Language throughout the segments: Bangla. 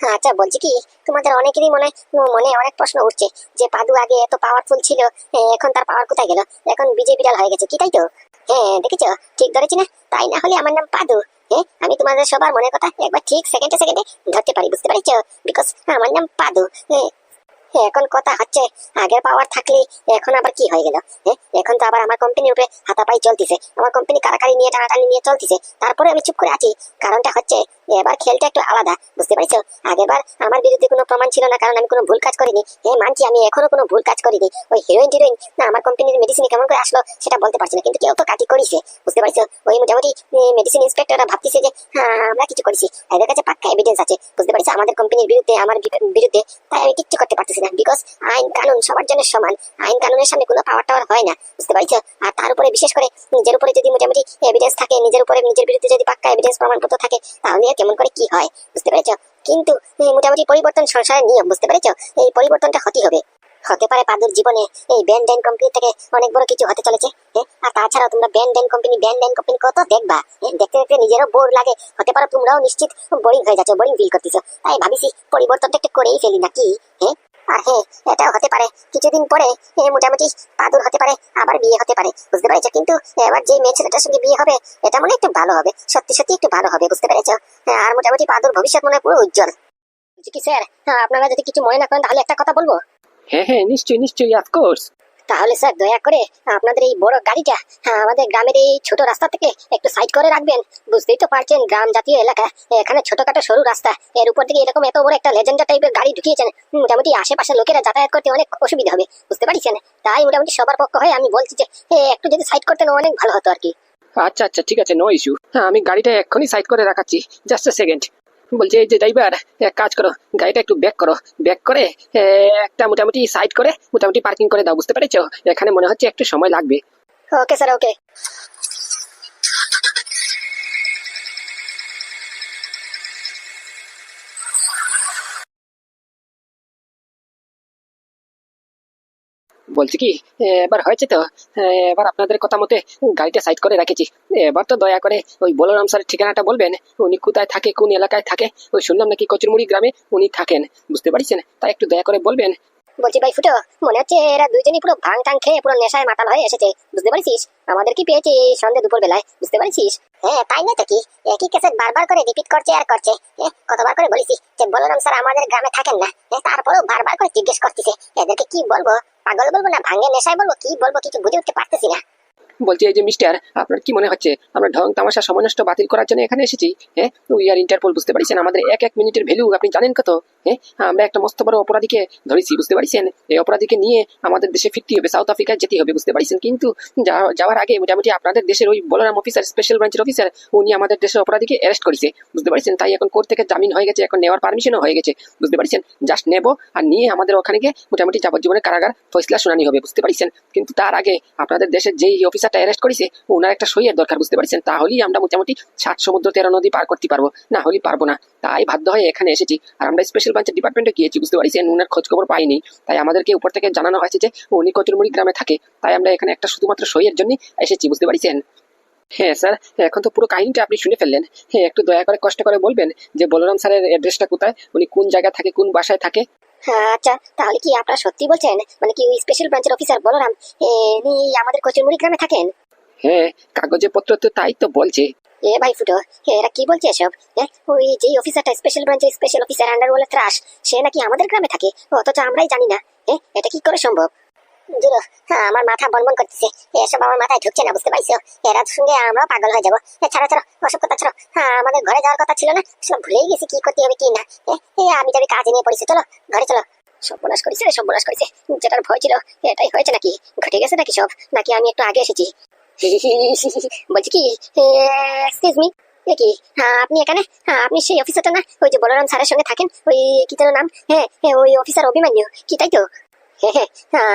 আচ্ছা, বলছি কি, তোমাদের অনেকেরই মনে মনে অনেক প্রশ্ন উঠছে যে পাদু আগে এত পাওয়ারফুল ছিল, এখন তার পাওয়ার কোথায় গেল? এখন বিজয় বিড়াল হয়ে গেছে, কি তাই তো? হ্যাঁ, দেখেছো? ঠিক ধরেছি না? তাই না হলে আমার নাম পাদু। হ্যাঁ, আমি তোমাদের সবার মনের কথা একবার ঠিক সেকেন্ডে সেকেন্ডে ধরতে পারি, বুঝতে পারছো? বিকজ আমার নাম পাদু। হ্যাঁ, এখন কথা হচ্ছে, আগের পাওয়ার থাকলে এখন আবার কি হয়ে গেল? এখন তো আবার আমার কোম্পানির উপরে হাতাপাই চলতেছে, আমার কোম্পানি কারাকারি নিয়ে টানাটানি নিয়ে চলতেছে, তারপরে আমি চুপ করে আছি। কারণটা হচ্ছে এবার খেলটা একটু আলাদা, বুঝতে পারছো? আগেরবার আমার বিরুদ্ধে কোনো প্রমাণ ছিল না, কারণ আমি কোনো ভুল কাজ করিনি। মানছি আমি এখনো কোনো ভুল কাজ করিনি। ওই হিরোইন টিরোইন না আমার কোম্পানির মেডিসিন কেমন করে আসলো সেটা বলতে পারছি না, কিন্তু কেউ তো কাটি করিছে, বুঝতে পারছো? ওই মোটামুটি মেডিসিন ইন্সপেক্টররা ভাবতেছে যে হ্যাঁ আমরা কিছু করেছি, এদের কাছে পাক্কা এভিডেন্স আছে, বুঝতে পারছো? আমাদের কোম্পানির বিরুদ্ধে, আমার বিরুদ্ধে। তাই আমি কিচ্ছু করতে পারতেছি না, বিকজ আইন কানুন সবার জন্য সমান। আইন কানুনের সামনে কোনো পাওয়ার টাওয়ার হয় না, বুঝতে পারছো? আর তার উপরে বিশেষ করে নিজের উপরে যদি মোটামুটি এভিডেন্স থাকে, নিজের উপরে নিজের বিরুদ্ধে যদি পাক্কা এভিডেন্স প্রমাণপত্র থাকে, তাহলে আর কেমন করে কি হয়, বুঝতে পেরেছো? কিন্তু মোটামুটি পরিবর্তন সংসারের নিয়ম, বুঝতে পেরেছো? এই পরিবর্তনটা হতেই হবে। হতে পারে পাদুর জীবনে এই ব্যান্ড ড্যান কোম্পানি থেকে অনেক বড় কিছু হতে চলেছে। আর তাছাড়াও তোমরা ব্যান্ড ড্যান কোম্পানি কত দেখবা, দেখতে দেখতে নিজেরও বোর লাগে। হতে পারে তোমরাও নিশ্চিত বোরিং হয়ে যাচ্ছ, বোরিং ফিল করতেছো। তাই ভাবিছি পরিবর্তনটা একটু করেই ফেলি নাকি। হ্যাঁ, আর হ্যাঁ, এটাও হতে পারে কিছুদিন পরে মোটামুটি পাদুর হতে পারে আবার বিয়ে হতে পারে, বুঝতে পেরেছো? কিন্তু এবার যে মেয়ে ছেলেটার সঙ্গে বিয়ে হবে এটা মনে হয় একটু ভালো হবে, সত্যি সত্যি একটু ভালো হবে, বুঝতে পেরেছো? আর মোটামুটি পাদুর ভবিষ্যৎ মনে হয় পুরো উজ্জ্বল। বলছি কি স্যার, আপনারা যদি কিছু মনে না করেন তাহলে একটা কথা বলবো। হ্যাঁ হ্যাঁ, নিশ্চয়ই নিশ্চয়ই, অফকোর্স। তাহলে স্যার দয়া করে আপনাদের এই বড় গাড়িটা আমাদের গ্রামের এই ছোট রাস্তা থেকে একটু সাইড করে রাখবেন। বুঝতেই তো পারছেন, গ্রাম জাতীয় এলাকা, এখানে ছোটখাটো সরু রাস্তা, এর উপর থেকে এরকম এত বড় একটা লেজেন্ডার টাইপের গাড়ি ঢুকিয়েছেন, মোটামুটি আশেপাশের লোকেরা যাতায়াত করতে অনেক অসুবিধা হবে, বুঝতে পারছেন? তাই মোটামুটি সবার পক্ষ হয়ে আমি বলছি যে একটু যদি সাইড করতেন অনেক ভালো হতো আর কি। আচ্ছা আচ্ছা, ঠিক আছে, নো ইস্যু। হ্যাঁ, আমি গাড়িটা এক্ষুনি সাইড করে রাখাচ্ছি, জাস্ট এ সেকেন্ড। বলছি এই যে ড্রাইভার, এক কাজ করো, গাড়িটা একটু ব্যাক করো, ব্যাক করে একটা মোটামুটি সাইড করে মোটামুটি পার্কিং করে দাও, বুঝতে পেরেছো? এখানে মনে হচ্ছে একটু সময় লাগবে। ওকে স্যার, ওকে। বলছি কি, এবার হয়েছে তো? এবার আপনাদের কথা মতে গাড়িটা সাইড করে রেখেছি। এবার তো দয়া করে ওই বলরাম স্যারের ঠিকানাটা বলবেন, উনি কোথায় থাকে, কোন এলাকায় থাকে। ওই শুনলাম নাকি কচুরমুড়ি গ্রামে উনি থাকেন, বুঝতে পারছেন? তাই একটু দয়া করে বলবেন। বলছি ভাই ফুটো, মনে হচ্ছে এরা দুইজনই পুরো ভাং টাং খেয়ে পুরো নেশায় মাতাল হয়ে এসেছে, বুঝতে পারছিস? আমাদের কি পেয়েছে এই সন্ধ্যে দুপুর বেলায়, বুঝতে পারছিস? হ্যাঁ, তাই না তো কি? একই ক্যাসেট বারবার করে রিপিট করছে আর করছে। কতবার করে বলেছি যে বলরাম স্যার আমাদের গ্রামে থাকেন না, তারপরেও বারবার করে জিজ্ঞেস করতেছে। এদেরকে কি বলবো, পাগল বলবো না ভাঙে নেশায় বলবো, কি বলবো কিছু বুঝে উঠতে পারতেছি না। বলছি এই যে মিস্টার, আপনার কি মনে হচ্ছে আমরা ঢং তামাশা সময় নষ্ট বাতিল করার জন্য এখানে এসেছি? হ্যাঁ, উই আর ইন্টারপোল, বুঝতে পারছেন? আমাদের এক এক মিনিটের ভ্যালু আপনি জানেন কত? হ্যাঁ, আমরা একটা মস্ত বড় অপরাধীকে ধরেছি, বুঝতে পারছেন? এই অপরাধীকে নিয়ে আমাদের দেশে ফিরতে হবে, সাউথ আফ্রিকায় যেতে হবে, বুঝতে পারছেন? কিন্তু যাওয়ার আগে মোটামুটি আপনাদের দেশের ওই বলরাম অফিসার, স্পেশাল ব্রাঞ্চের অফিসার, উনি আমাদের দেশের অপরাধীকে অ্যারেস্ট করেছে, বুঝতে পারছেন? তাই এখন কোর্ট থেকে জামিন হয়ে গেছে, এখন নেওয়ার পারমিশনও হয়ে গেছে, বুঝতে পারছেন? জাস্ট নেবো আর নিয়ে আমাদের ওখানে গিয়ে মোটামুটি যাবজ্জীবনের কারাগার ফয়সলা শুনানি হবে, বুঝতে পারছেন? কিন্তু তার আগে আপনাদের দেশের যেই অফিসারটা অ্যারেস্ট করেছে ওনার একটা সইয়ের দরকার, বুঝতে পারছেন? তাহলেই আমরা মোটামুটি 7 সমুদ্র 13 নদী পার করতে পারবো, না হলে পারবো না। তাই বাধ্য হয়ে এখানে এসেছি। আর আমরা স্পেশাল ব্রাঞ্চের ডিপার্টমেন্টে গিয়েছি, বুঝতে পারছেন? ওনার খোঁজ খবর পাইনি, তাই আমাদেরকে উপর থেকে জানানো হয়েছে যে উনি কচুরমুড়ি গ্রামে থাকে। তাই আমরা এখানে একটা শুধুমাত্র সইয়ের জন্য এসেছি, বুঝতে পারছেন? হ্যাঁ স্যার, এখন তো পুরো কাহিনীটা আপনি শুনে ফেললেন। হ্যাঁ, একটু দয়া করে কষ্ট করে বলবেন যে বলরাম স্যারের অ্যাড্রেসটা কোথায়, উনি কোন জায়গা থাকে, কোন বাসায় থাকে। হ্যাঁ, আচ্ছা, তাহলে কি আপনারা সত্যি বলছেন? মানে কি ওই স্পেশাল ব্রাঞ্চের অফিসার বলরাম ইনি আমাদের কচুরমুড়ি গ্রামে থাকেন? হ্যাঁ, কাগজে পত্র তো তাই তো বলছে। ভাই ফুটো, এরা কি বলছে এসব? ওই যে অফিসারটা স্পেশাল ব্রাঞ্চের স্পেশাল অফিসার আন্ডারওয়ার্ল্ড ত্রাস, সে নাকি আমাদের গ্রামে থাকে, অথচ আমরাই জানি না। এটা কি করে সম্ভব? জুরো, আমার মাথা বনবন করতেছে, এসব আমার মাথায় ঢুকছে না, বুঝতে পারছো? এরা সঙ্গে আমরা পাগল হয়ে যাবো। ছাড়ো ছাড়ো, অসব কথা ছাড়ো। আমাদের ঘরে যাওয়ার কথা ছিল না, সব ভুলেই গেছি কি করতে হবে কি না। আমি যাবি কাজে নিয়ে পড়েছি, চলো ঘরে চলো। সর্বনাশ করেছে রে, সর্বনাশ করেছে। যেটার ভয় ছিল এটাই হয়েছে নাকি? ঘটে গেছে নাকি সব? নাকি আমি একটু আগে এসেছি? বলছি কি, এক্সকিউজ মি, কি আপনি এখানে? আপনি সেই অফিসারটা না, ওই যে বলরাম স্যারের সঙ্গে থাকেন, ওই কি যেন নাম? ওই অফিসার অভিমন্যু, কি তাই তো?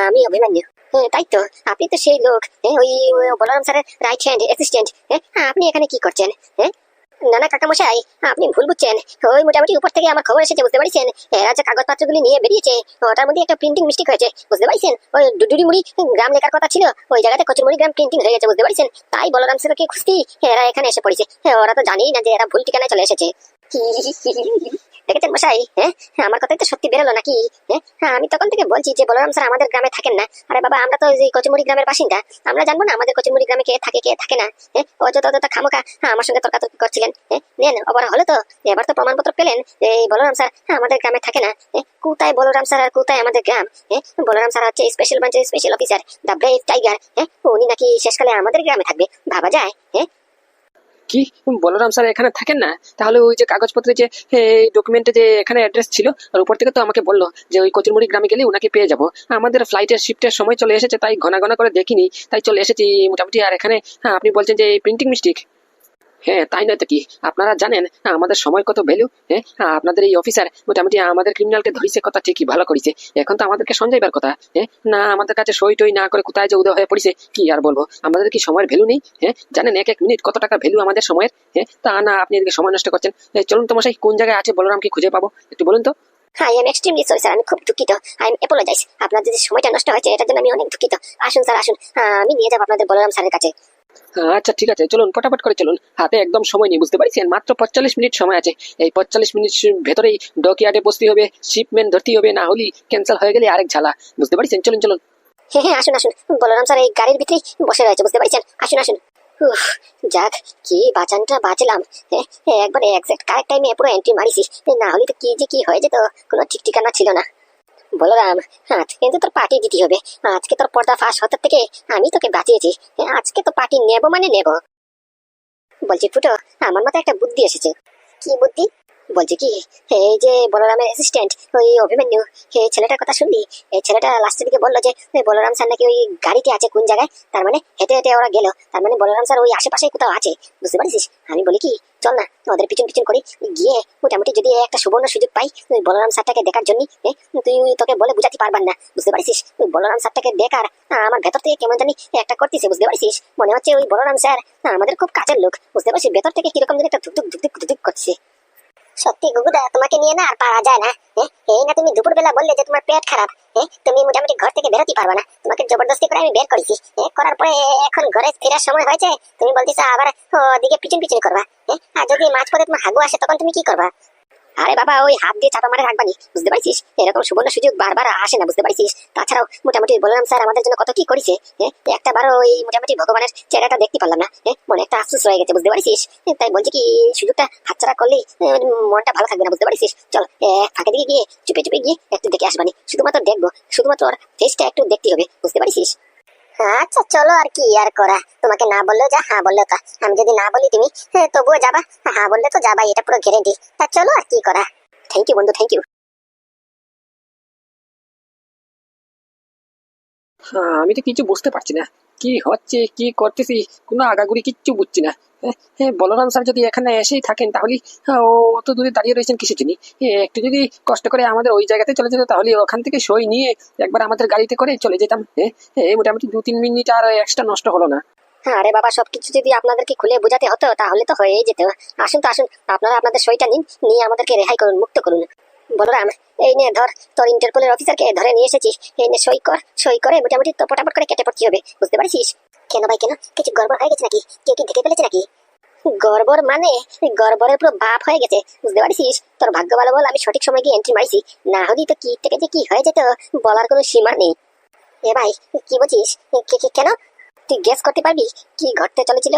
আমি অভিমন্যু। তাই তো, আপনি তো সেই লোক, ওই বলরাম স্যারের রাইট হ্যান্ড অ্যাসিস্ট্যান্ট। আপনি এখানে কি করছেন? না না কাকামশাই, আপনি ভুল বুঝছেন। ওই মোটামুটি উপর থেকে আমার খবর এসেছে, বুঝতে পারছেন? এরা যে কাগজপত্রগুলি নিয়ে বেরিয়েছে ওটার মধ্যে একটা প্রিন্টিং মিস্টেক হয়েছে, বুঝতে পারছেন? ওই ডুডুরি মুড়ি গ্রাম লেখার কথা ছিল, ওই জায়গাতে কচুরমুড়ি গ্রাম প্রিন্টিং হয়ে গেছে, বুঝতে পারছেন? তাই বলরাম স্যারকে খুঁজতেই এরা এখানে এসে পড়েছে। ওরা তো জানেই না যে এরা ভুল ঠিকানায় চলে এসেছে। দেখেছেন মশাই? আমার কথাই তো সত্যি বেরোলো নাকি? আমি তখন থেকে বলছি যে বলরাম স্যার আমাদের গ্রামে থাকেন না। আরে বাবা, আমরা তো এই কচুমুড়ি গ্রামের বাসিন্দা, আমরা জানবো না আমাদের কচুমুড়ি গ্রামে কে থাকে কে থাকে না? অযথা খামোখা আমার সঙ্গে তর্কাতর্কি করছিলেন। নেন, অবরা হলো তো। এবার তো প্রমাণপত্র পেলেন এই বলরাম স্যার আমাদের গ্রামে থাকে না। কোথায় বলরাম স্যার আর কোথায় আমাদের গ্রাম? বলরাম স্যার হচ্ছে স্পেশাল ব্রাঞ্চের special officer, the brave tiger. উনি নাকি শেষকালে আমাদের গ্রামে থাকবে, ভাবা যায়? কি বলরাম স্যার এখানে থাকেন না? তাহলে ওই যে কাগজপত্রে যে ডকুমেন্টে যে এখানে অ্যাড্রেস ছিল, আর উপর থেকে তো আমাকে বললো যে ওই কচুরমুড়ি গ্রামে গেলে ওনাকে পেয়ে যাবো। আমাদের ফ্লাইটের শিফটের সময় চলে এসেছে, তাই ঘন ঘন করে দেখিনি, তাই চলে এসেছি মোটামুটি। আর এখানে আপনি বলছেন যে প্রিন্টিং মিস্টেক। হ্যাঁ, তাই নয় তো কি? আপনারা জানেন আমাদের সময় কত ভ্যালু? আপনাদের এই অফিসার মোটামুটি আমাদের ক্রিমিনালকে ধরিছে, কথা ঠিকই, ভালো করেছে। এখন তো আমাদেরকে সঞ্জয়বার কথা। না, আমাদের কাছে সই টই না করে কোথায় যে উদয় হয়ে পড়েছে, কি আর বলবো। আমাদের কি সময়ের ভ্যালু নেই? জানেন এক এক মিনিট কত টাকা ভ্যালু আমাদের সময়ের? তা না, আপনি এদিকে সময় নষ্ট করছেন। চলুন তো মশাই, কোন জায়গায় আছে বলরামকে খুঁজে পাবো একটু বলুন তো। I am extremely sorry sir, আমি খুব দুঃখিত। I am apologize. আপনার যে সময়টা নষ্ট হয়েছে এটার জন্য আমি অনেক দুঃখিত। আসুন স্যার, আসুন। আমি নিয়ে যাবো আপনাদের বলরাম স্যারের কাছে। আচ্ছা ঠিক আছে, চলুন ফটাফট করে চলুন, হাতে একদম সময় নেই, বুঝতে পারছেন? মাত্র 45 মিনিট সময় আছে। এই 45 মিনিট ভেতরেই ডকইয়ার্ডে বসতে হবে, শিপমেন্ট ধরতে হবে, না হলে ক্যান্সেল হয়ে গেলে আরেক ঝালা, বুঝতে পারছেন? চলুন চলুন। হ্যাঁ, আসুন আসুন। বলরাম স্যার এই গাড়ির ভিতরেই বসে রয়েছে, বুঝতে পারছেন? আসুন আসুন। উফ, যাক, কি বাঁচানটা বাঁচলাম। একবারে এক্সাক্ট কারেক্ট টাইমে পুরো এন্ট্রি মারিছিস। না হলে তো কি যে কি হয়ে যেত, কোনো ঠিক ঠিকানা ছিল না। বলরাম, আজকে কিন্তু তোর পার্টি দিতে হবে। আজকে তোর পর্দা ফাঁস হতে থেকে আমি তোকে বাঁচিয়েছি। আজকে তো পার্টি নেবো মানে নেবো। বলছি ফুটো, আমার মাথায় একটা বুদ্ধি এসেছে। কি বুদ্ধি? বলছি কি, এই যে বলরামের অ্যাসিস্ট্যান্ট ওই অভিমন্যু, এই ছেলেটার কথা শুনলি? এই ছেলেটা লাস্টের দিকে বললো যে ওই বলরাম স্যার নাকি ওই গাড়িতে আছে কোন জায়গায়, তার মানে হেঁটে হেঁটে ওরা গেল, তার মানে বলরাম স্যার ওই আশেপাশে কোথাও আছে, বুঝতে পারছিস? আমি বলি কি, চল না ওদের পিছন পিছন করি, গিয়ে মোটামুটি যদি একটা সুবর্ণ সুযোগ পাই ওই বলরাম স্যারটাকে দেখার জন্য। তুই তোকে বলে বুঝাতে পারবার না, বুঝতে পারছিস? ওই বলরাম স্যারটাকে দেখার আমার ভেতর থেকে কেমন জানি একটা করতেছে, বুঝতে পারছিস? মনে হচ্ছে ওই বলরাম স্যার আমাদের খুব কাছের লোক, বুঝতে পারছিস? ভেতর থেকে কিরকম যেন একটা ধুকধুক ধুকধুক ধুকধুক করছে। সত্যি গুগুদা, তোমাকে নিয়ে না আর পারা যায় না। এই না তুমি দুপুরবেলা বললে যে তোমার পেট খারাপ, তুমি মোটামুটি ঘর থেকে বেরোতে পারবে না, তোমাকে জবরদস্তি করে আমি বের করেছি। করার পরে এখন ঘরে ফেরার সময় হয়েছে, তুমি বলতেছো আবার ওদিকে পিছন পিছন করবা। আর যদি মাঝপথে তোমার হাগু আসে তখন তুমি কি করবা? আরে বাবা, ওই হাত দিয়ে চাপা মারে রাখবানি, বুঝতে পারছিস? এরকম সুবর্ণ সুযোগ বারবার আসে না, বুঝতে পারছিস? তাছাড়াও মোটামুটি বললাম স্যার আমাদের জন্য কত কি করেছে। একটা বারো ওই মোটামুটি ভগবানের চেহারাটা দেখতে পারলাম না। মনে একটা আফসোস রয়ে গেছে, বুঝতে পারছিস? তাই বলছি কি, এই সুযোগটা হাতছাড়া করলেই মনটা ভালো থাকবে না, বুঝতে পারছিস? চল ফাঁকে দিকে গিয়ে চুপে চুপে গিয়ে একটু দেখে আসবানি, শুধুমাত্র দেখবো, শুধুমাত্র ওর ফেসটা একটু দেখতে হবে, বুঝতে পারছিস? আচ্ছা চলো, আর কি আর করা। তোমাকে না বললেও যা, হ্যাঁ বললেও তা। আমি যদি না বলি তুমি তবুও যাবা, হ্যাঁ বললে তো যাবাই, এটা পুরো গ্যারেন্টি। তা চলো, আর কি করা। থ্যাংক ইউ বন্ধু, থ্যাংক ইউ। আমি তো কিছু বুঝতে পারছি না, কি হচ্ছে কি করতেছি, কোনো আগাগুড়ি কিচ্ছু বুঝছি না। বলরাম স্যার যদি এখানে এসেই থাকেন তাহলে ও অত দূরে দাঁড়িয়ে রয়েছেন কিসের জন্য? একটু যদি কষ্ট করে আমাদের ওই জায়গাতে চলে যেত তাহলে ওখান থেকে সই নিয়ে একবার আমাদের গাড়িতে করে চলে যেতাম। মোটামুটি 2-3 মিনিট আর এক্সট্রা নষ্ট হলো না। আরে বাবা, সবকিছু যদি আপনাদেরকে খুলে বোঝাতে হতো তাহলে তো হয়েই যেত। আসুন তো আসুন, আপনারা আপনাদের সইটা নিন, নিয়ে আমাদেরকে রেহাই করুন, মুক্ত করুন। বলরাম, এই নে ধর, তোর ইন্টারপোলের অফিসারকে ধরে নিয়ে এসেছি। এই নে সই কর, সই করে মোটামুটি তো পটাপট করে কেটে পড়তে হবে, বুঝতে পারছিস? কেন ভাই কেন, কিছু গড়বড় হয়ে গেছে নাকি? কেউ কি দেখে ফেলেছে নাকি? গড়বড় মানে গড়বড়ের পুরো বাপ হয়ে গেছে, বুঝতে পারছিস? তোর ভাগ্য ভালো বল আমি সঠিক সময় গিয়ে এন্ট্রি মারিছি, না হলেই তো কি থেকে যে কি হয়ে যেত বলার কোনো সীমা নেই। এ ভাই, কি বলছিস? কেন? তুই গেস করতে পারবি কি ঘটতে চলেছিল?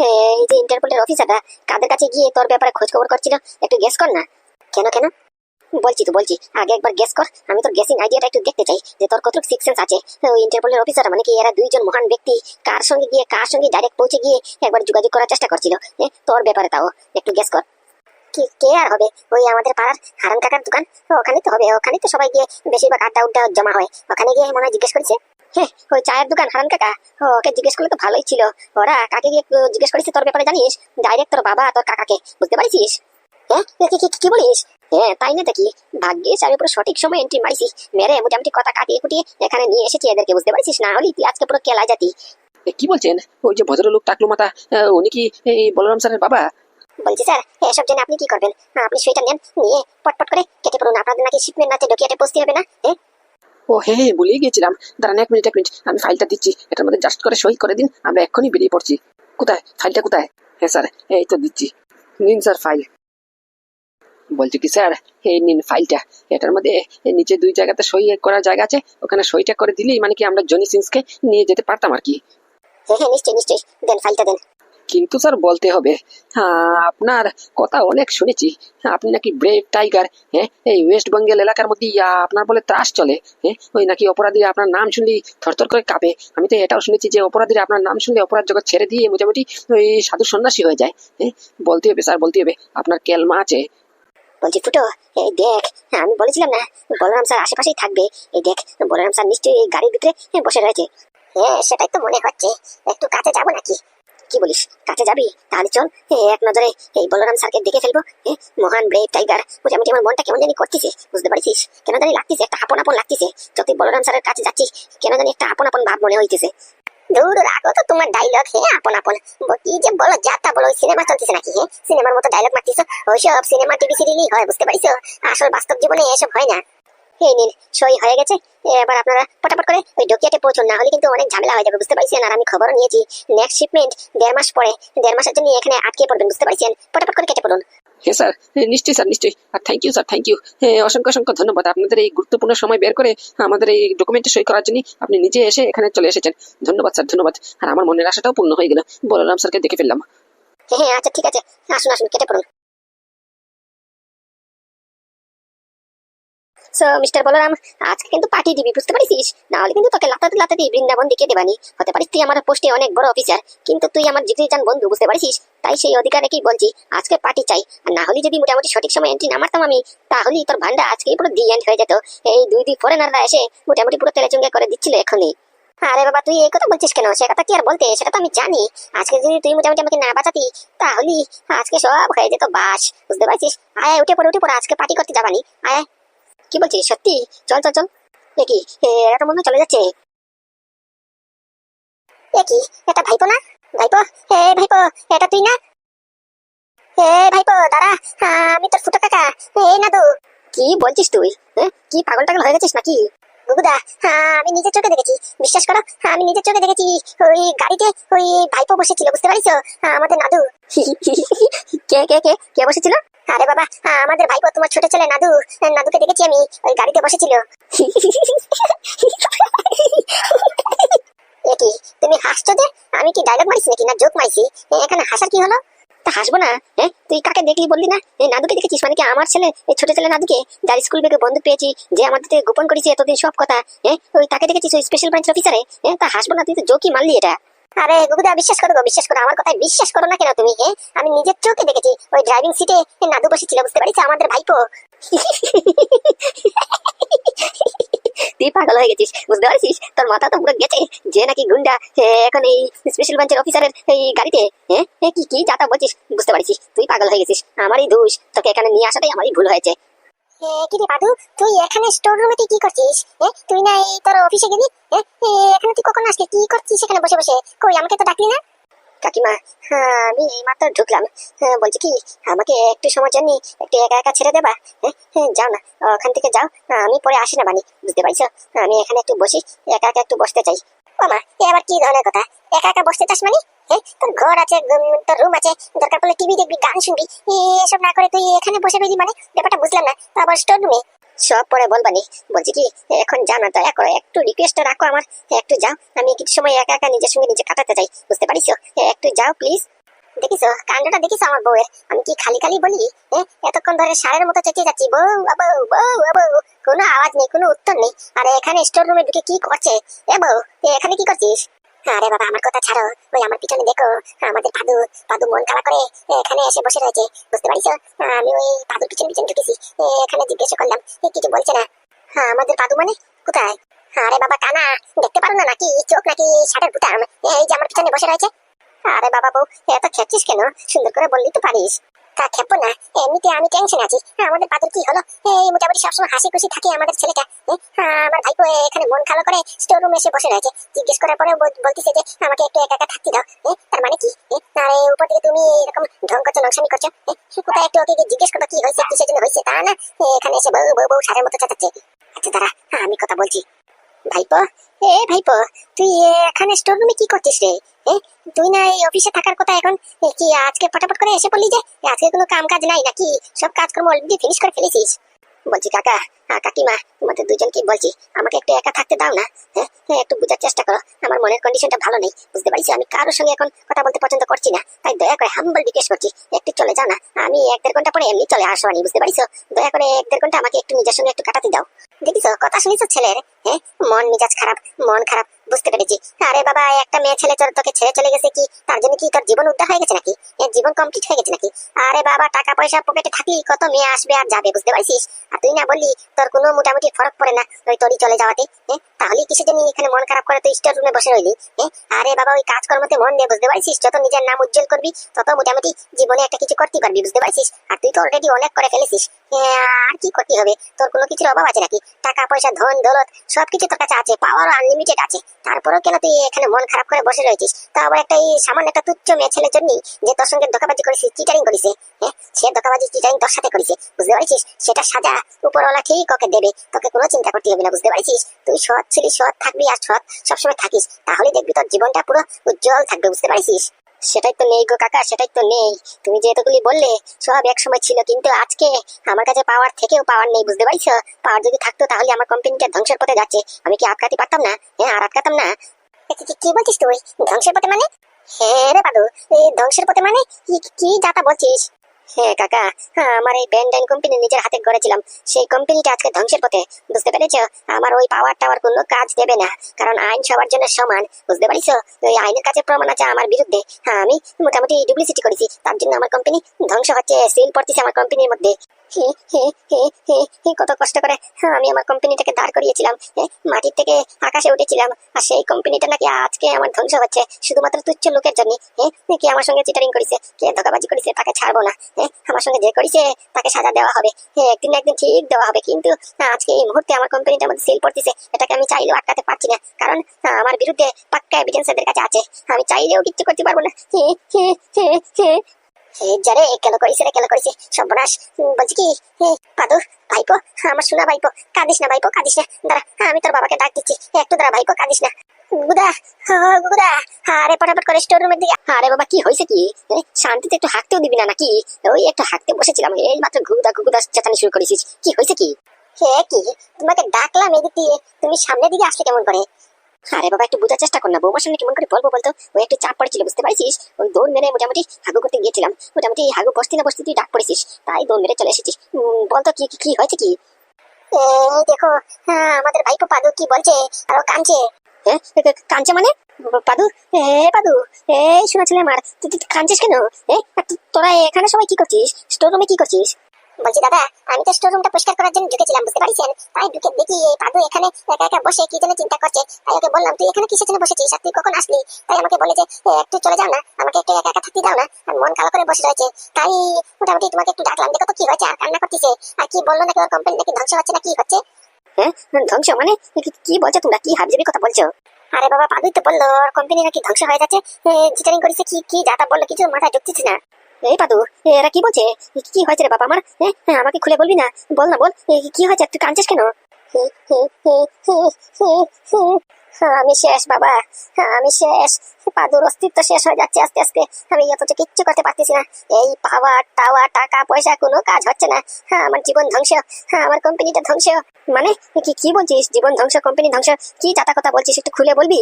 এই যে ইন্টারপোলের অফিসারটা কাদের কাছে গিয়ে তোর ব্যাপারে খোঁজ খবর করছিল, একটু গেস কর না। কেন কেন? বলছি আগে একবার গেস কর, আমি তোর গেসিং আইডিয়াটা একটু দেখতে চাই যে তোর কত সিক্স সেন্স আছে। ওই ইন্টারপোলের অফিসার মানে কি এরা দুইজন মহান ব্যক্তি কার সঙ্গে ডাইরেক্ট পৌঁছে গিয়ে একবার যোগাযোগ করার চেষ্টা করছিল তোর ব্যাপারে? তাও একটু গেস কর। কি কে আর হবে? ওই আমাদের পাড়ার হারান কাকার দোকান, ওখানে তো হবে, ওখানে তো সবাই গিয়ে বেশিরভাগ আড্ডা উড্ডা জমা হয়, ওখানে গিয়ে মনে হয় জিজ্ঞেস করেছে। ওই চায়ের দোকান হারান কাকা, ওকে জিজ্ঞেস করলে তো ভালোই ছিল। ওরা কাকে গিয়ে জিজ্ঞেস করেছে তোর ব্যাপারে জানিস? ডাইরেক্ট তোর বাবা তোর কাকাকে, বুঝতে পারছিস? কি বলিস? তাই না দেখি, ভাগ্যিস আমি পুরো সঠিক সময় এন্ট্রি মারিছি, মেরে মোটামুটি কথা কাটিয়ে কুটিয়ে এখানে নিয়ে এসেছি এদেরকে, বুঝতে পারছিস? না হলে তুই আজকে পুরো কেলা জাতি। কি বলছেন? ওই যে ভদ্রলোক টাকলু মাথা, উনি কি এই বলরাম স্যারের বাবা? বলছি স্যার, এসব জেনে আপনি কি করবেন? আপনি সেটা নেন, নিয়ে পটপট করে কেটে পড়ুন। আপনাদের নাকি শিপমেন্ট আছে, ডকিয়াটে পৌঁছতে হবে না? ও হ্যাঁ, ভুলেই গেছিলাম। দাঁড়ান এক মিনিট, আমি ফাইলটা দিচ্ছি, এটার মধ্যে জাস্ট করে সই করে দিন, আমরা এক্ষুনি বেরিয়ে পড়ছি। কোথায় ফাইলটা, কোথায়? হ্যাঁ স্যার, এই তো দিচ্ছি, নিন স্যার ফাইল। বলছি কি স্যার, এই নিন ফাইলটা। এটার মধ্যে নিচে 2 জায়গাতে সই করার জায়গা আছে, ওখানে সইটা করে দিলেই মানে কি আমরা জনি সিন্সকে নিয়ে যেতে পারতাম আর কি। হ্যাঁ হ্যাঁ, নিশ্চয়ই নিশ্চয়ই, দেন ফাইলটা দেন। কিন্তু স্যার বলতে হবে, আপনার কথা অনেক শুনেছি, আপনি নাকি ব্রেভ টাইগার। হ্যাঁ, এই ওয়েস্ট বেঙ্গল এলাকার মধ্যে আপনার বলে ত্রাস চলে। হ্যাঁ, ওই নাকি অপরাধীরা আপনার নাম শুনলেই থরথর করে কাঁপে। আমি তো এটাও শুনেছি যে অপরাধীরা আপনার নাম শুনলে অপরাধ জগৎ ছেড়ে দিয়ে মোটামুটি ওই সাধু সন্ন্যাসী হয়ে যায়। হ্যাঁ, বলতে হবে স্যার, বলতে হবে, আপনার কেলমা আছে। বলছি ফুটো, এই দেখ, আমি বলেছিলাম না বলরাম স্যার আশেপাশেই থাকবে। এই দেখ, বলরাম স্যার নিশ্চয়ই এই গাড়ির ভিতরে বসে রয়েছে। হ্যাঁ সেটাই তো মনে হচ্ছে। একটু কাছে যাবো নাকি? কি বলিস, কাছে যাবি? তাহলে চল, এক নজরে এই বলরাম স্যারকে দেখে ফেলবো। মহান ব্রেভ টাইগার, মোটামুটি আমার মনটা কেমন জানি করতেছে, বুঝতে পারছিস? কেন জানি লাগতেছে, একটা আপন আপন লাগতেছে। যতই বলরাম স্যারের কাছে যাচ্ছি, কেন জানি একটা আপন আপন ভাব মনে হইতেছে। দূর রাখো তো তোমার ডায়লগ। আপন আপন কি যে বলো, যা তা বলো। সিনেমা চলতেছে নাকি? সিনেমার মতো ডায়লগ মারতেছো। ওইসব সিনেমা টিভি সিরিয়ালই হয়, বুঝতে পারছো? আসল বাস্তব জীবনে এসব হয় না। এই নিন, সই হয়ে গেছে। এবার আপনারা পটাপট করে ওই ডকিয়াতে পৌঁছুন, না হলে কিন্তু অনেক ঝামেলা হয়ে যাবে, বুঝতে পারছেন? আর আমি খবরও নিয়েছি, নেক্সট শিপমেন্ট 1.5 মাস পরে। 1.5 মাসের জন্য এখানে আটকে পড়বেন, বুঝতে পারছেন? পটাপট করে কেটে পড়ুন। হ্যাঁ স্যার, নিশ্চয়ই স্যার, নিশ্চয়ই। আর thank you sir, thank you. অসংখ্য অসংখ্য ধন্যবাদ আপনাদের এই গুরুত্বপূর্ণ সময় বের করে আমাদের এই ডকুমেন্টে সই করার জন্য আপনি নিজে এসে এখানে চলে এসেছেন। ধন্যবাদ স্যার, ধন্যবাদ। আর আমার মনের আশাটাও পূর্ণ হয়ে গেল, বলরাম স্যারকে দেখে ফেললাম। হ্যাঁ আচ্ছা ঠিক আছে, আসুন আসুন, কেটে পড়ুন। সো মিস্টার বলরাম, আজকে কিন্তু পার্টি দিবি, বুঝতে পারিস? না হলে কিন্তু তোকে লাতাতে লাতাতে বৃন্দাবন দিকে দেবানি। হতে পারিস তুই আমার পোস্টে অনেক বড় অফিসার, কিন্তু তুই আমার জিতে যান বন্ধু, বুঝতে পারিস? তাই সেই অধিকার রেখেই বলছি, আজকে পার্টি চাই। আর না হলে যদি মোটামুটি সঠিক সময় এন্ট্রি না মারতাম আমি, তাহলেই তোর ভান্ডা আজকেই পুরো দি এন্ড হয়ে যেত। এই দুই ফরেনাররা এসে মোটামুটি পুরো তেলে চুঙ্গে করে দিচ্ছিল এখনই। আরে বাবা, তুই এই কথা বলছিস কেন? সে কথা কি আর বলতে, সেটা তো আমি জানি। আজকে যদি তুই মোটামুটি আমাকে না বাঁচাতি, তাহলে আজকে সব হয়ে যেত বাস, বুঝতে পারছিস? আয় উঠে পড়ে উঠে পড়ে, আজকে পার্টি করতে যাবানি। আয়। কি বলছিস সত্যি? চল চল চল। দেখি, এরা তো মনে হয় চলে যাচ্ছে। কি, এটা ভাইপো না? ভাইপো, হে ভাইপো, এটা তুই না? হে ভাইপো দাঁড়া, আমি তোর ফুটো কাকা। না তো। কি বলছিস তুই? কি পাগল টাগল হয়ে গেছিস নাকি? গুগুদা, আমি নিজের চোখে দেখেছি, বিশ্বাস করো। আমি নিজের চোখে দেখেছি, ওই গাড়িতে ওই ভাইপো বসেছিল, বুঝতে পারিস? আমাদের নাদু। কে কে কে কে বসেছিল? আরে বাবা, আমাদের ভাইপো, তোমার ছোট ছেলে নাদু। নাদুকে দেখেছি আমি, ওই গাড়িতে বসেছিল। কি, তুমি হাসছো যে? আমি কি ডায়লগ মারিছি নাকি, না জোক মারিছি? এখানে হাসার কি হলো? তা হাসবো না? তুই কাকে দেখলি বললি না? নাদুকে দেখেছিস মানে কি? আমার ছেলে, এই ছোট ছেলে নাদুকে, যার স্কুল ব্যাগে বন্দুক পেয়েছি, যে আমাদের থেকে গোপন করেছি এতদিন সব কথা। ওই তাকে দেখেছিস, ওই স্পেশাল ব্রাঞ্চ অফিসারে। তা হাসবো না? তুই তো জোকই মারলি এটা। আরে গুগুদা, বিশ্বাস করো গো, বিশ্বাস করো। আমার কথায় বিশ্বাস করো না কেন তুমি? আমি নিজের চোখে দেখেছি, ওই ড্রাইভিং সিটে নাদু বসেছিল, বুঝতে পারিস? আমাদের ভাইপো। তুই পাগল হয়ে গেছিস, বুঝতে পারছিস? তোর মাথা তো পুরো গেছে, যে নাকি গুন্ডা এখন এই স্পেশাল ব্রাঞ্চের অফিসারের এই গাড়িতে। কি কি যাতা বলছিস, বুঝতে পারছিস? তুই পাগল হয়ে গেছিস, আমারই দোষ। তোকে এখানে নিয়ে আসাটাই আমারই ভুল হয়েছে। কি রে পাদু, তুই এখানে স্টোর রুমে তুই কি করছিস? তুই না এই তোর অফিসে গেলি? এখানে তুই কখন আসলি? কি করছিস এখানে বসে বসে? কই, আমাকে তো ডাকলি না? কাকিমা, আমি এইমাত্র ঢুকলাম। বলছি কি, আমাকে একটু সময় জন্য একটু একা একা ছেড়ে দেবা? যাও না, ওখান থেকে যাও। আমি পরে আসি না বানি, বুঝতে পারছো? আমি এখানে একটু বসি, একা একা একটু বসতে চাই। ও মা, এ আবার কি ধরনের কথা? একা একা বসতে চাস মানে? তোর ঘর আছে, তোর রুম আছে, দরকার পড়লে টিভি দেখবি, গান শুনবি। এসব না করে তুই এখানে বসে রইলি মানে? ব্যাপারটা বুঝলাম না। আবার স্টোর রুমে সব পরে বলবানি। বলছি কি, এখন যাও না, দয়া করে একটু রিকোয়েস্ট রাখো আমার। একটু যাও, আমি কিছু সময় একা একা নিজের সঙ্গে নিজে কাটাতে চাই, বুঝতে পারিস? একটু যাও প্লিজ। দেখিস কাণ্ডটা, দেখিস আমার বউয়ের? আমি কি খালি খালি বলি? এতক্ষণ ধরে ষাঁড়ের মতো চেঁচিয়ে যাচ্ছি, বউ বউ বউ বউ, কোনো আওয়াজ নেই, কোনো উত্তর নেই। আর এখানে স্টোর রুমে ঢুকে কি করছে? বউ, এখানে কি করছিস? আরে বাবা, আমার কথা ছাড়ো। ওই আমার পিছনে দেখো, আমাদের পাদু। পাদু মন খারাপ করে এখানে এসে বসে রয়েছে, বুঝতে পারিস? আমি ওই পাদুর পিছনে পিছনে ঢুকেছি, এখানে জিজ্ঞাসা করলাম, কিছু বলছে না। আমাদের পাদু মানে কোথায়? আরে বাবা কানা, দেখতে পারো না নাকি? চোখ নাকি ষাটের বুটাম? এই যে আমার পিছনে বসে রয়েছে। আরে বাবা বউ, এত খেপছিস কেন? সুন্দর করে বললি তো পারিস। তা খেপবো না, এমনিতে আমি টেনশন আছি। আমাদের পাদুর কি হলো? এই মোটামুটি সবসময় হাসি খুশি থাকে আমাদের ছেলেটা। আমার ভাইপো এখানে মন খালো করে স্টোর রুমে এসে বসে রয়েছে। জিজ্ঞেস করার পরে বলতেছে যে আমাকে একটু একা একা থাকতে দাও। তার মানে কি? আর উপর থেকে তুমি এরকম ঢং করছো, নকশামি করছো। কোথায় একটু ওকে জিজ্ঞেস করো কি হয়েছে, কিসের জন্য হয়েছে, তা না এখানে এসে বউ বউ বউ সারের মতো চেঁচাচ্ছে। আচ্ছা দাঁড়া, আমি কথা বলছি। ভাইপো, ভাইপো, তুই এখানে স্টোর রুমে কি করছিস রে? এ, তুই না এই অফিসে থাকার কথা এখন? কি আজকে ফটাফট করে এসে পড়লি যে? আজকে কোনো কাম কাজ নাই নাকি? সব কাজকর্ম অলরেডি ফিনিশ করে ফেলেছিস? বলছি কাকা, কাকিমা, তোমাদের দুজনকে বলছি আমাকে একটু একা থাকতে দাও না। একটু বোঝার চেষ্টা করো, আমার মনের কন্ডিশনটা ভালো নেই, বুঝতে পারছি। আমি কারোর সঙ্গে এখন কথা বলতে পছন্দ করছি না, তাই দয়া করে হাম্বল রিকোয়েস্ট করছি, একটু চলে যাও না। আমি 1-1.5 ঘন্টা পরে এমনি চলে আসবানি, বুঝতে পারছো? দয়া করে 1-1.5 ঘন্টা আমাকে একটু নিজের সঙ্গে একটু কাটাতে দাও। দেখিস কথা শুনিস ছেলের? মন মেজাজ খারাপ, মন খারাপ, বুঝতে পেরেছি। আরে বাবা, একটা মেয়ে ছেলে তোকে ছেড়ে চলে গেছে, কি তার জন্য কি তোর জীবন উদ্ধার হয়ে গেছে নাকি? জীবন কমপ্লিট হয়ে গেছে নাকি? আরে বাবা, টাকা পয়সা পকেটে থাকলেই কত মেয়ে আসবে আর যাবে, বুঝতে পারছিস? আর তুই না বললি তোর কোনো মোটামুটি ফরক পড়ে না ওই তোরই চলে যাওয়াতে? তাহলে কিসের জন্য এখানে মন খারাপ করে তুই স্টোর রুমে বসে রইলি? আরে বাবা, ওই কাজকর্মতে মন দে, বুঝতে পারছিস? যত নিজের নাম উজ্জ্বল করবি তত মোটামুটি জীবনে একটা কিছু করতে পারবি, বুঝতে পারছিস? আর তুই তো অলরেডি অনেক করে ফেলেছিস। আর কি করতে হবে? তোর কোনো কিছুর অভাব আছে নাকি? টাকা পয়সা, ধন দৌলত সবকিছু তোর কাছে আছে, পাওয়ার আনলিমিটেড আছে। তারপরেও কেন তুই এখানে মন খারাপ করে বসে রয়েছিস? তা আবার একটা এই সামান্য একটা তুচ্ছ মেয়ে ছেলের জন্য যে তোর সঙ্গে ধোকাবাজি করেছিস, চিটারিং করেছে, সে ধোকাবাজি চিটারিং তোর সাথে করেছে, বুঝতে পারছিস? সেটা সাজা উপরওয়ালা ঠিক ওকে দেবে, তোকে কোনো চিন্তা করতে হবে না, বুঝতে পারছিস? তুই সৎ ছিলি, সৎ থাকবি আর সৎ সবসময় থাকিস, তাহলে দেখবি তোর জীবনটা পুরো উজ্জ্বল থাকবে, বুঝতে পারছিস? সেটাই তো নেই গো কাকা, সেটাই তো নেই। তুমি যে এতগুলি বললে সব এক সময় ছিল, কিন্তু আজকে আমার কাছে পাওয়ার থেকেও পাওয়ার নেই, বুঝতে পারছো? পাওয়ার যদি থাকতো তাহলে আমার কোম্পানিটা ধ্বংসের পথে যাচ্ছে, আমি কি আটকাতে পারতাম না? আর আটকাতাম না। কি বলছিস তুই? ধ্বংসের পথে মানে? হ্যাঁ রে পাদু, এই ধ্বংসের পথে মানে কি যাতা বলছিস? হ্যাঁ কাকা, আমার এই ব্যান্ডাইন কোম্পানি নিজের হাতে গড়েছিলাম, সেই কোম্পানিটা আজকে ধ্বংসের পথে, বুঝতে পেরেছো? আমার ওই পাওয়ার টাওয়ার কোনো কাজ দেবে না, কারণ আইন সবার জন্য সমান, বুঝতে পারছো? ওই আইনের কাছে প্রমাণ আছে আমার বিরুদ্ধে। আমি মোটামুটি ডুপ্লিসিটি করেছি, তার জন্য আমার কোম্পানি ধ্বংস হচ্ছে, সিল পড়তেছে আমার কোম্পানির মধ্যে। কত কষ্ট করে আমি আমার কোম্পানিটাকে দাঁড় করিয়েছিলাম, মাটির থেকে আকাশে উঠেছিলাম, আর সেই কোম্পানিটা নাকি আজকে আমার ধ্বংস হচ্ছে শুধুমাত্র তুচ্ছ লোকের জন্য। কে আমার সঙ্গে চিটারিং করেছে, কে ধোঁকাবাজি করেছে, তাকে ছাড়বো না। আমার সঙ্গে যে করেছে তাকে সাজা দেওয়া হবে, একদিন না একদিন ঠিক দেওয়া হবে। কিন্তু আজকে এই মুহূর্তে আমার কোম্পানিটার মধ্যে সেল পড়তেছে, এটাকে আমি চাইলেও আটকাতে পারছি না, কারণ আমার বিরুদ্ধে পাক্কা এভিডেন্স এদের কাছে আছে, আমি চাইলেও কিচ্ছু করতে পারবো না। যারে কেন করিস রে, কেন করিস? সর্বনাশ। বলছি কি, পাদু ভাইপো, আমার শোনা ভাইপো, কাঁদিস না ভাইপো, কাঁদিস না। দাঁড়া, আমি তোর বাবাকে ডাক দিচ্ছি, একটু দাঁড়া ভাইপো, কাঁদিস না। গুদা, গুদা, আরে পটাপট করে স্টোর রুমের দিকে। আরে বাবা, কি হয়েছে কি? শান্তিতে একটু হাঁকতেও দিবি না নাকি? ওই একটু হাঁকতে বসেছিলাম, এই মাত্র গুদা গুদা চেঁচানি শুরু করেছিস, কি হয়েছে কি? কি তোমাকে ডাকলাম এদিক দিয়ে, তুমি সামনের দিকে আসলে কেমন করে? আরে বাবা, একটু বোঝার চেষ্টা কর না, বৌমার সামনে কেমন করে বলবো বলতো? ওই একটু চাপ পড়েছিল, বুঝতে পারছিস? ওই দৌড় মেরে মোটামুটি হাগু করতে গিয়েছিলাম, মোটামুটি হাগু বসতে না বসতে তুই ডাক পড়েছিস, তাই দৌড় মেরে চলে এসেছিস। বলতো কি কি হয়েছে কি? দেখো, আমাদের ভাইপো পাদু কি বলছে, আরো কাঁদছে। কাঁদছে মানে? পাদু, পাদু, শোনা ছেলে আমার, তুই কাঁদছিস কেন? তোরা এখানে সবাই কি করছিস? স্টোর রুমে কি করছিস? বলছি দাদা, আমি তো স্টোর রুমটা পরিষ্কার করার জন্য ঢুকেছিলাম, বুঝতে পারছেন? তাই ঢুকে দেখি এই পাদু এখানে একা একা বসে কি যেন চিন্তা করছে। তাই ওকে বললাম, তুই এখানে কিসের জন্য বসেছিস আর তুই কখন আসলি? তাই আমাকে বলে যে একটু চলে যাও না, আমাকে একটু একা একা থাকতে দাও না, আর মন কালো করে বসে রয়েছে। তাই মোটামুটি তোমাকে একটু ডাকলাম, দেখো তো কি হয়েছে। আর কান্না করতেছে, আর কি বললো নাকি ওর কোম্পানি নাকি ধ্বংস হচ্ছে না কি হচ্ছে? ধ্বংস মানে? কি বলছো তোমরা, কি হাবজিবি কথা বলছো? আরে বাবা, পাদুই তো বললো ওর কোম্পানি নাকি ধ্বংস হয়ে যাচ্ছে, চিটারিং করেছে, কি যাতা বললো, কিছু মাথায় ঢুকতেছে না। এই পাদু, এরা কি বলছে? কি হয়েছে রে বাবা আমার? আমাকে খুলে বলবি না? বল না, বল, কি হয়েছে? তুই কাঁদছিস কেন? আমি শেষ বাবা, আমি শেষ। পাদুর অস্তিত্ব শেষ হয়ে যাচ্ছে আস্তে আস্তে, আমি অথচ কিচ্ছু করতে পারতেছি না। এই পাওয়ার টাওয়ার টাকা পয়সা কোনো কাজ হচ্ছে না, আমার জীবন ধ্বংস, আমার কোম্পানিটা ধ্বংস। মানে কি বলছিস? জীবন ধ্বংস, কোম্পানি ধ্বংস, কি চাতা কথা বলছিস? একটু খুলে বলবি?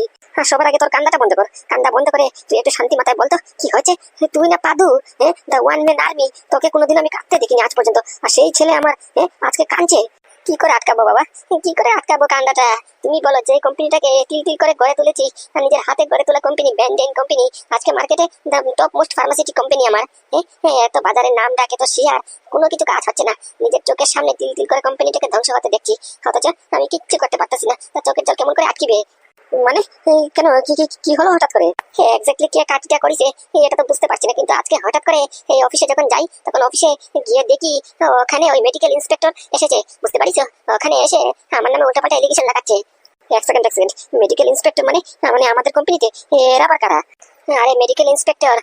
সবার আগে তোর কান্দাটা বন্ধ কর, কান্দা বন্ধ করে তুই একটু শান্তি মাথায় বলতো কি হয়েছে। তুই না পাদু, দ্য ওয়ান ম্যান আর্মি, তোকে কোনোদিন আমি কাঁদতে দেখিনি আজ পর্যন্ত, আর সেই ছেলে আমার আজকে কাঁদছে। কি করে আটকাবো বাবা, কি করে আটকাবো কান্দাটা? তুমি বলো, যে কোম্পানিটাকে তিল তিল করে গড়ে তুলেছি, নিজের হাতে গড়ে তোলা কোম্পানি, ব্যান্ডেন কোম্পানি, আজকে মার্কেটে টপ মোস্ট ফার্মাসিউটিক কোম্পানি আমার, এত বাজারের নাম ডাকে তো শেয়ার, কোনো কিছু কাজ হচ্ছে না, নিজের চোখের সামনে তিল তিল করে কোম্পানিটাকে ধ্বংস হতে দেখছি, অথচ আমি কিচ্ছু করতে পারতেছি না। তা চোখের জল কেমন করে আটকিবে? মানে কেন, কি হলো হঠাৎ করে? এক্স্যাক্টলি কে কাটিটা করেছে এটা তো বুঝতে পারছি না, কিন্তু আজকে হঠাৎ করে এই অফিসে যখন যাই তখন অফিসে গিয়ে দেখি ওখানে ওই মেডিকেল ইন্সপেক্টর এসেছে, বুঝতে পারিস? ওখানে এসে আমার নামে উল্টাপাল্টা এলিগেশন লাগাচ্ছে। এক সেকেন্ড, মেডিকেল ইন্সপেক্টর মানে আমাদের কোম্পানিতে এরা আবার কারা? আরে মেডিকেল ইন্সপেক্টর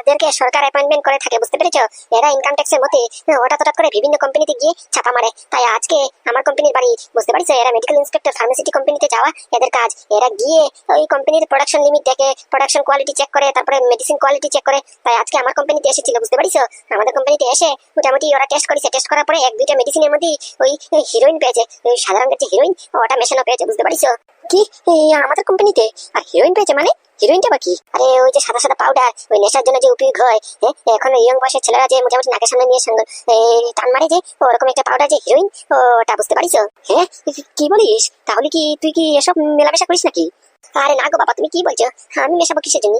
এদেরকে সরকার অ্যাপয়েন্টমেন্ট করে থাকে, বুঝতে পেরেছো? এরা ইনকাম ট্যাক্সের মতে হঠাৎ হঠাৎ করে বিভিন্ন কোম্পানিতে গিয়ে ছাপা মারে। তাই আজকে আমার কোম্পানির বাড়ি, বুঝতে পারছো? এরা মেডিকেল ইন্সপেক্টর, ফার্মাসিটি কোম্পানিতে যাওয়া এদের কাজ। এরা গিয়ে ওই কোম্পানির প্রোডাকশন লিমিট দেখে, প্রোডাকশন কোয়ালিটি চেক করে, তারপরে মেডিসিন কোয়ালিটি চেক করে। তাই আজকে আমার কোম্পানিতে এসেছিল, বুঝতে পারছো? আমাদের কোম্পানিতে এসে মোটামুটি ওরা টেস্ট করেছে। টেস্ট করার পরে এক দুইটা মেডিসিনের মধ্যে ওই হিরোইন পেয়েছে, ওই সাধারণ যে হিরোইন ওটা মেশানো পেয়েছে, বুঝতে পারছো? কি আমাদের কোম্পানিতে আর হিরোইন পেয়েছে মানে? হিরোইনটা বা কি? আরে ওই যে সাদা সাদা পাউডার, ওই নেশার জন্য যে উপয়োগ হয়, হ্যাঁ এখন ইয়ং বয়সের ছেলেরা যে মোটামুটি নাকের সামনে নিয়ে সঙ্গে টান মারে, যে ওরকম একটা পাউডার যে হিরোইন, ওটা, বুঝতে পারিস? হ্যাঁ কি বলিস? তাহলে কি তুই কি এসব মেলামেশা করিস নাকি? আরে না গো বাবা, তুমি কি বলছো? আমি মেশাবো কিসের জন্য?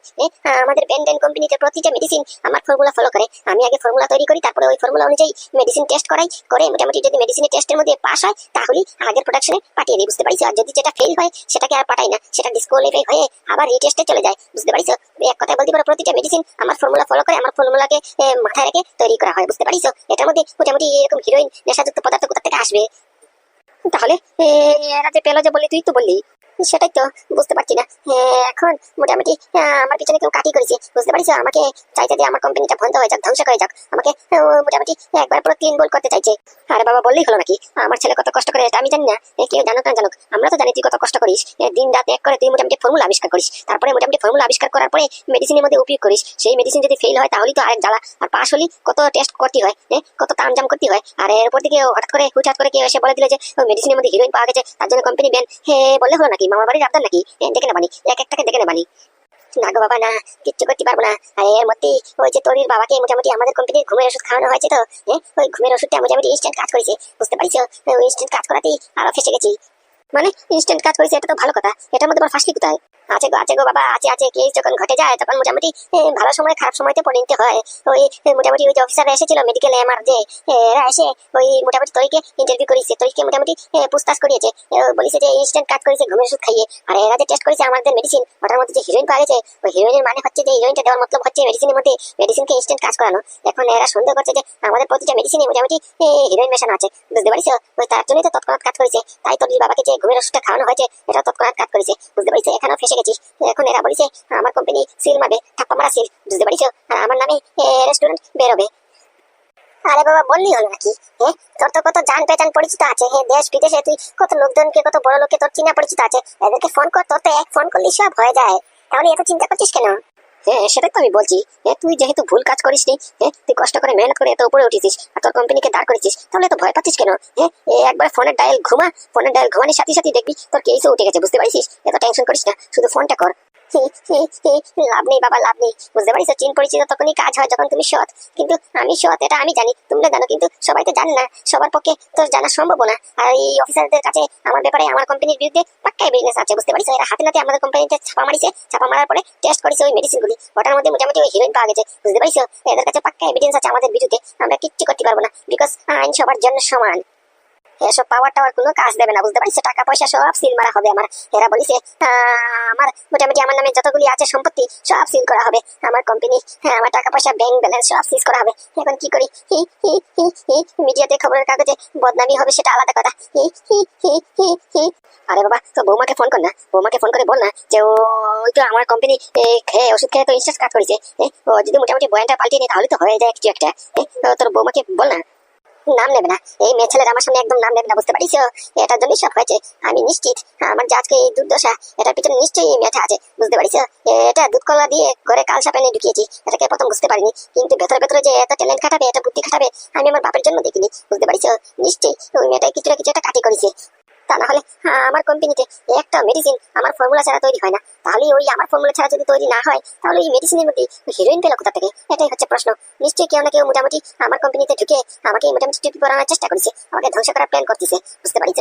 আমাদের বেন্ডেন কোম্পানিতে প্রতিটা মেডিসিন আমার ফর্মুলা ফলো করে। আমি আগে ফর্মুলা তৈরি করি, তারপরে ওই ফর্মুলা অনুযায়ী মেডিসিন টেস্ট করাই, করে মোটামুটি যদি মেডিসিনের টেস্টের মধ্যে পাস হয় তাহলে আগের প্রোডাকশনে পাঠিয়ে দিই, বুঝতে পারিস? আর যদি যেটা ফেল হয় সেটাকে আর পাঠাই না, সেটা ডিসকোয়ালিফাই হয়ে আবার রিটেস্টে চলে যায়, বুঝতে পারিস? এক কথায় বলতে পারো প্রতিটা মেডিসিন আমার ফর্মুলা ফলো করে, আমার ফর্মুলাকে মাথায় রেখে তৈরি করা হয়, বুঝতে পারিস? এটার মধ্যে মোটামুটি এরকম হিরোইন নেশাযুক্ত পদার্থ কোথা থেকে আসবে? তাহলে এরা যে পেলো যে বললি, তুই তো বললি, সেটাই তো বুঝতে পারছি না। এখন মোটামুটি আমার পিছনে কেউ কাটি করেছে, বুঝতে পারিস? আমাকে চাইছে যে আমার কোম্পানিটা বন্ধ হয়ে যাক, ধ্বংস করে যাক, আমাকে মোটামুটি একবার পুরো ক্লিন বোল্ড করতে চাইছে। আরে বাবা, বললেই হলো নাকি? আমার ছেলে কত কষ্ট করে এটা আমি জানি না? কেউ জানুক না জানুক, আমরা তো জানি তুই কত কষ্ট করিস। দিন রাত এক করে তুই মোটামুটি ফর্মুলা আবিষ্কার করিস, তারপরে মোটামুটি ফর্মুলা আবিষ্কার করার পরে মেডিসিনের মধ্যে উপয়োগ করিস। সেই মেডিসিন যদি ফেল হয় তাহলেই তো আরেক জ্বালা, আর পাস হলি কত টেস্ট করতে হয়, কত তামজাম করতে হয়। আর এরপর দিকে হঠাৎ করে হুটহাট করে কেউ এসে বলে দিলে যে ওই মেডিসিনের মধ্যে হিরোইন পাওয়া গেছে, তার জন্য কোম্পানি ব্যান। বললে হলো নাকি? মামার বাড়ির আবদার নাকি? দেখে নেবানি, এক একটাকে দেখে নেবানি। না গো বাবা, না, কিচ্ছু করতে পারবো না। আর এর মধ্যে ওই যে তোর বাবাকে মোটামুটি আমাদের কোম্পানির ঘুমের ওষুধ খাওয়ানো হয়েছে, তো ওই ঘুমের ওষুধটা মোটামুটি ইনস্ট্যান্ট কাজ করেছে, বুঝতে পারিস? ওই ইনস্ট্যান্ট কাজ করাতেই আরো ফেসে গেছি। মানে ইনস্ট্যান্ট কাজ করেছে, এটা তো ভালো কথা। এটার মধ্যে আবার ফাঁসলি কোথায়? আছে গো বাবা, আছে। কেস যখন ঘটে যায় তখন মোটামুটি ভালো সময় খারাপ সময়তে পড়ে নিতে হয়। ওই মোটামুটি ওই যে অফিসাররা এসেছিল মেডিকেল এমআর, যে এরা এসে ওই মোটামুটি তোরিকে ইন্টারভিউ করেছে, তোরিকে মোটামুটি পুছতাছ করিয়েছে, বলেছে যে ইনস্ট্যান্ট কাজ করেছে ঘুমের ওষুধ খাইয়ে। আর এরা যে টেস্ট করেছে আমাদের মেডিসিন, ওটার মধ্যে যে হিরোইন পাওয়া গেছে, ওই হিরোইনের মানে হচ্ছে যে হিরোইনটা দেওয়ার মতলব হচ্ছে মেডিসিনের মধ্যে মেডিসিনকে ইনস্ট্যান্ট কাজ করানো। এখন এরা সন্দেহ করছে যে আমাদের প্রতিটা মেডিসিনে মোটামুটি হিরোইন মেশানো আছে, বুঝতে পারিস? ওই তার জন্যই তো তৎক্ষণাৎ কাজ করেছে। তাই তোর বাবাকে যে ঘুমের ওষুধটা খাওয়ানো হয়েছে এটা তৎক্ষণাৎ কাজ করেছে, বুঝতে পারিস? এখানেও ফেসে গেছিস। এখন এরা বলেছে আমার কোম্পানি সিল মারবে, ঠাপ্পা মারা সিল, বুঝতে পারিস? আর আমার নামে রেস্টুরেন্ট বেরোবে। আরে বাবা, বললি হলো নাকি? তোর তো কত জান পেচান পরিচিত আছে, দেশ বিদেশে তুই কত লোকজনকে, কত বড় লোককে তোর চিনা পরিচিত আছে। এদেরকে ফোন কর, তোর তো এক ফোন করলে সব হয়ে যায়। তাহলে এত চিন্তা করছিস কেন? সেটাই তো আমি বলছি। তুই যেহেতু ভুল কাজ করিস নি, তুই কষ্ট করে মেহনত করে এত উপরে উঠেছিস আর তোর কোম্পানিকে দাঁড় করেছিস, তাহলে তো ভয় পাচ্ছিস কেন? একবার ফোনের ডায়াল ঘুমা, ফোনের ডায়াল ঘুমানোর সাথে সাথে দেখবি তোর কেসও উঠে গেছে, বুঝতে পারিস? এত টেনশন করিস না, শুধু ফোনটা কর। লাভ নেই বাবা, লাভ নেই, বুঝতে পারিস? চিন পরিচিত তখনই কাজ হয় যখন তুমি সৎ। কিন্তু আমি সৎ, এটা আমি জানি, তোমরা জানো, কিন্তু সবাই তো জানে না, সবার পক্ষে তো জানা সম্ভব না। আর এই অফিসারদের কাছে আমার ব্যাপারে, আমার কোম্পানির বিরুদ্ধে পাক্কা বিজনেস আছে, বুঝতে পারিস? এরা হাতে নাতে আমাদের কোম্পানিতে ছাপা মারিছে, ছাপা মারার পরে টেস্ট করেছে ওই মেডিসিনগুলি, ওটার মধ্যে মোটামুটি ওই হিরোইন পাওয়া গেছে, বুঝতে পারিস? এদের কাছে পাক্কা এভিডেন্স আছে আমাদের বিরুদ্ধে, আমরা কিচ্ছু করতে পারবো না, বিকজ আইন সবার জন্য সমান। এসব পাওয়ার টাওয়ার কোনো কাজ দেবে না, বুঝতে পারিস? টাকা পয়সা সব সিল মারা হবে আমার। এরা বলিছে আমার মোটামুটি আমার নামে যতগুলি আছে সম্পত্তি সব সিল করা হবে, আমার কোম্পানি, আমার টাকা পয়সা, ব্যাংক ব্যালেন্স সব সিজ করা হবে। এখন কি করি? মিডিয়াতে, খবরের কাগজে বদনামি হবে, সেটা আলাদা কথা। আরে বাবা, তো বৌমাকে ফোন কর না, বৌমাকে ফোন করে বল না যে ওই তো আমার কোম্পানি খেয়ে, ওষুধ খেয়ে তো ইনস্ট্যান্ট কাজ করেছে। ও যদি মোটামুটি বয়ানটা পাল্টিয়ে নেই তাহলে তো হয়ে যায় কিছু একটা। তোর বৌমাকে বল না। নাম নেবে না, এই মেয়ে ছেলের আমার সামনে একদম নাম নেবে না, বুঝতে পারিস? এটার জন্যই সব হয়েছে। আমি নিশ্চিত আমার যে আজকে এই দুর্দশা, এটার পিছনে নিশ্চয়ই এই মেয়েটা আছে, বুঝতে পারিস? এটা দুধ কলা দিয়ে ঘরে কাল সাপে নিয়ে ঢুকিয়েছি, এটাকে প্রথম বুঝতে পারিনি, কিন্তু ভেতরে ভেতরে যে এত ট্যালেন্ট খাটাবে, এত বুদ্ধি খাটাবে, আমি আমার বাপের জন্য দেখিনি, বুঝতে পারিস? নিশ্চয়ই ওই মেয়েটাই কিছু না কিছু একটা কাটি করেছে। তা না হলে আমার কোম্পানিতে একটা মেডিসিন আমার ফর্মুলা ছাড়া তৈরি হয় না। তাহলে ওই আমার ফর্মুলা ছাড়া যদি তৈরি না হয় তাহলে ওই মেডিসিনের মধ্যে হিরোইন পেলো কোথা থেকে? এটাই হচ্ছে প্রশ্ন। নিশ্চয়ই কেউ না কেউ মোটামুটি আমার কোম্পানিতে ঢুকে আমাকে মোটামুটি টুপি পরানোর চেষ্টা করেছে, আমাকে ধ্বংস করার প্ল্যান করতেছে, বুঝতে পারিস?